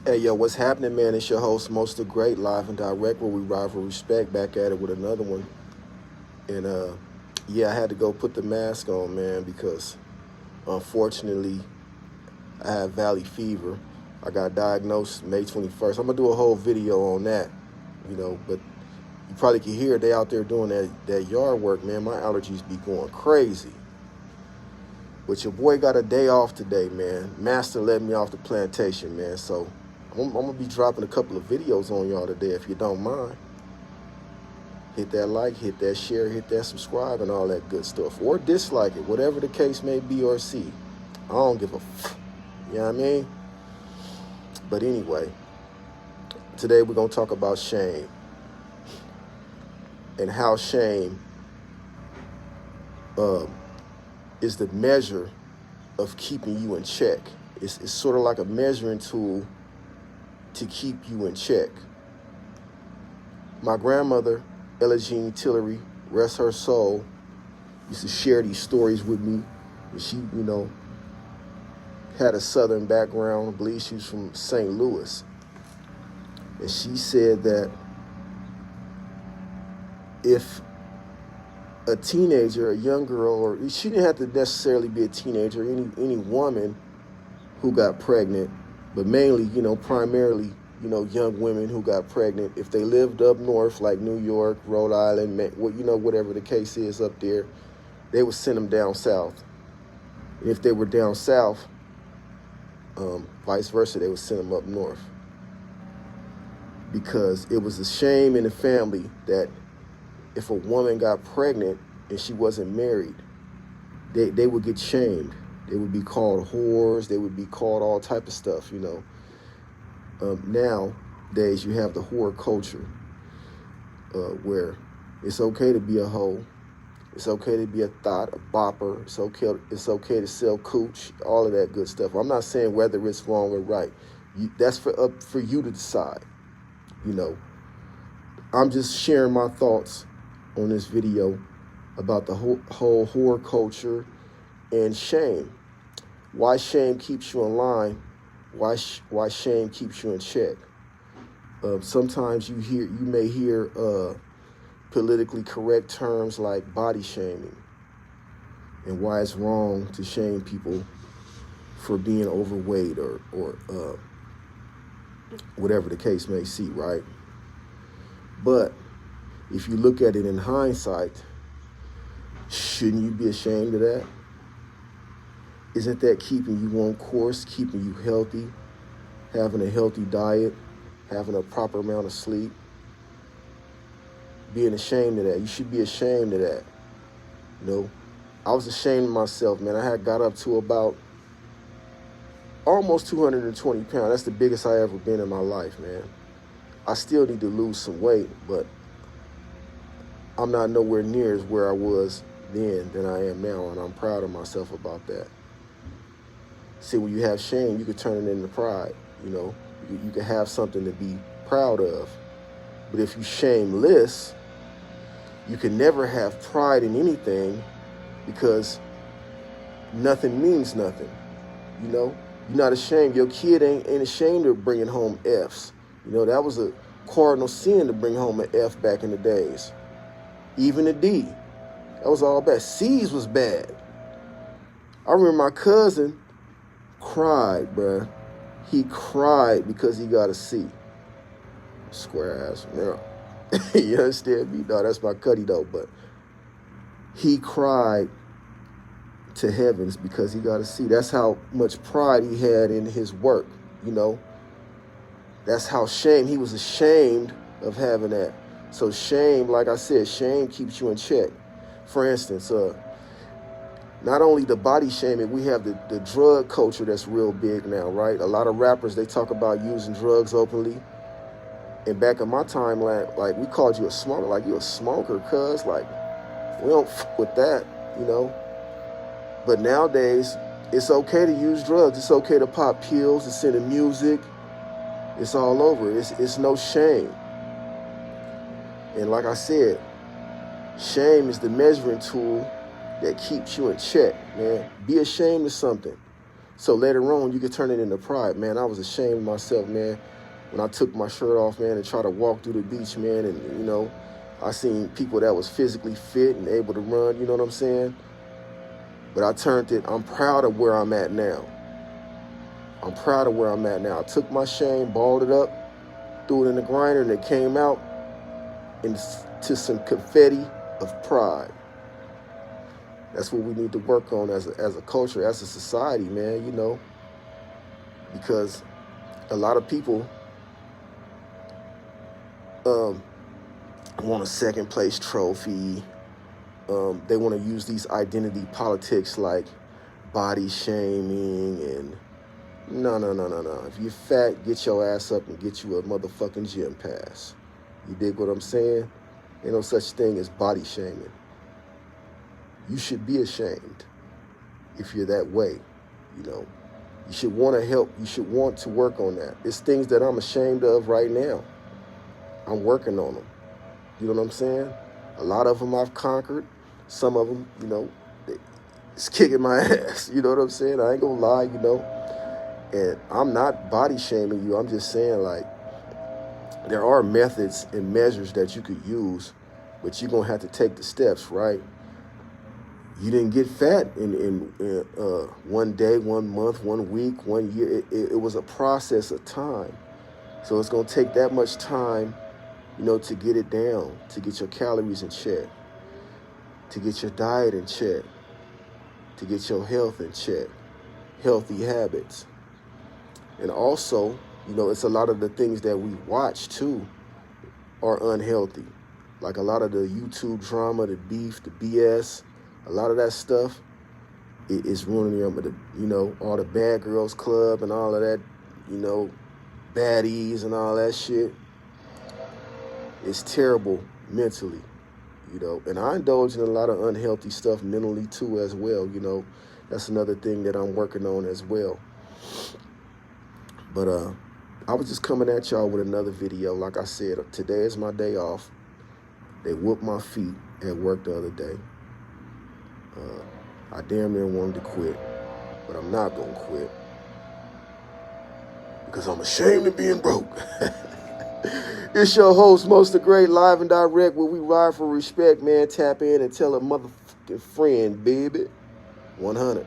Hey, yo, what's happening, man? It's your host, Most the Great, live and direct, where we rival respect, back at it with another one. And yeah, I had to go put the mask on, man, because unfortunately, I have valley fever. I got diagnosed May 21st. I'm gonna do a whole video on that, but you probably can hear they out there doing that yard work, man. My allergies be going crazy. But your boy got a day off today, man. Master let me off the plantation, man. So I'm gonna be dropping a couple of videos on y'all today, if you don't mind. Hit that like, hit that share, hit that subscribe, and all that good stuff. Or dislike it, whatever the case may be or see. I don't give a you know what I mean? But anyway, today we're gonna talk about shame and how shame is the measure of keeping you in check. It's sort of like a measuring tool to keep you in check. My grandmother, Ella Jean Tillery, rest her soul, used to share these stories with me. And she, had a southern background. I believe she was from St. Louis. And she said that if a teenager, a young girl, or she didn't have to necessarily be a teenager, any woman who got pregnant, but mainly, primarily, young women who got pregnant, if they lived up north, like New York, Rhode Island, whatever the case is up there, they would send them down south. And if they were down south, vice versa, they would send them up north. Because it was a shame in the family that if a woman got pregnant and she wasn't married, they would get shamed. They would be called whores. They would be called all type of stuff, Nowadays, you have the whore culture where it's okay to be a hoe. It's okay to be a thought, a bopper. It's okay to sell cooch, all of that good stuff. I'm not saying whether it's wrong or right. That's for you to decide, I'm just sharing my thoughts on this video about the whole whore culture and shame. Why shame keeps you in line? Why shame keeps you in check? Sometimes you may hear politically correct terms like body shaming, and why it's wrong to shame people for being overweight or whatever the case may be, right? But if you look at it in hindsight, shouldn't you be ashamed of that? Isn't that keeping you on course, keeping you healthy, having a healthy diet, having a proper amount of sleep? Being ashamed of that. You should be ashamed of that. I was ashamed of myself, man. I had got up to about almost 220 pounds. That's the biggest I ever been in my life, man. I still need to lose some weight, but I'm not nowhere near as where I was then than I am now, and I'm proud of myself about that. See, when you have shame, you can turn it into pride, You can have something to be proud of. But if you shameless, you can never have pride in anything because nothing means nothing, You're not ashamed. Your kid ain't ashamed of bringing home Fs. That was a cardinal sin to bring home an F back in the days. Even a D. That was all bad. C's was bad. I remember my cousin cried, bruh. He cried because he got a C. Square ass. You understand me? No, that's my cutty though, but he cried to heavens because he got a C. That's how much pride he had in his work, That's how he was ashamed of having that. So shame, like I said, shame keeps you in check. For instance, not only the body shaming, we have the drug culture that's real big now, right? A lot of rappers, they talk about using drugs openly. And back in my time, like we called you a smoker, like you a smoker, cuz like we don't with that, But nowadays, it's okay to use drugs. It's okay to pop pills, to send in music. It's all over. It's no shame. And like I said, shame is the measuring tool that keeps you in check, man. Be ashamed of something. So later on, you could turn it into pride. Man, I was ashamed of myself, man, when I took my shirt off, man, and tried to walk through the beach, man. And, you know, I seen people that was physically fit and able to run, you know what I'm saying? But I turned it, I'm proud of where I'm at now. I'm proud of where I'm at now. I took my shame, balled it up, threw it in the grinder, and it came out into some confetti of pride. That's what we need to work on as a culture, as a society, man, you know, because a lot of people want a second place trophy. They want to use these identity politics like body shaming and no. If you're fat, get your ass up and get you a motherfucking gym pass. You dig what I'm saying? Ain't no such thing as body shaming. You should be ashamed if you're that way, you know. You should want to help. You should want to work on that. It's things that I'm ashamed of right now. I'm working on them. You know what I'm saying? A lot of them I've conquered. Some of them, you know, it's kicking my ass. You know what I'm saying? I ain't gonna lie, you know. And I'm not body shaming you. I'm just saying, like, there are methods and measures that you could use, but you're gonna have to take the steps, right? You didn't get fat in one day, 1 month, 1 week, 1 year. It was a process of time. So it's going to take that much time, you know, to get it down, to get your calories in check, to get your diet in check, to get your health in check, healthy habits. And also, you know, it's a lot of the things that we watch, too, are unhealthy. Like a lot of the YouTube drama, the beef, the BS, a lot of that stuff is ruining them. You know, all the Bad Girls Club and all of that, you know, baddies and all that shit. It's terrible mentally, you know. And I indulge in a lot of unhealthy stuff mentally too as well, you know. That's another thing that I'm working on as well. But I was just coming at y'all with another video. Like I said, today is my day off. They whooped my feet at work the other day. I damn near wanted to quit, but I'm not going to quit because I'm ashamed of being broke. It's your host, Most the Great, live and direct, where we ride for respect, man. Tap in and tell a motherfucking friend, baby. 100.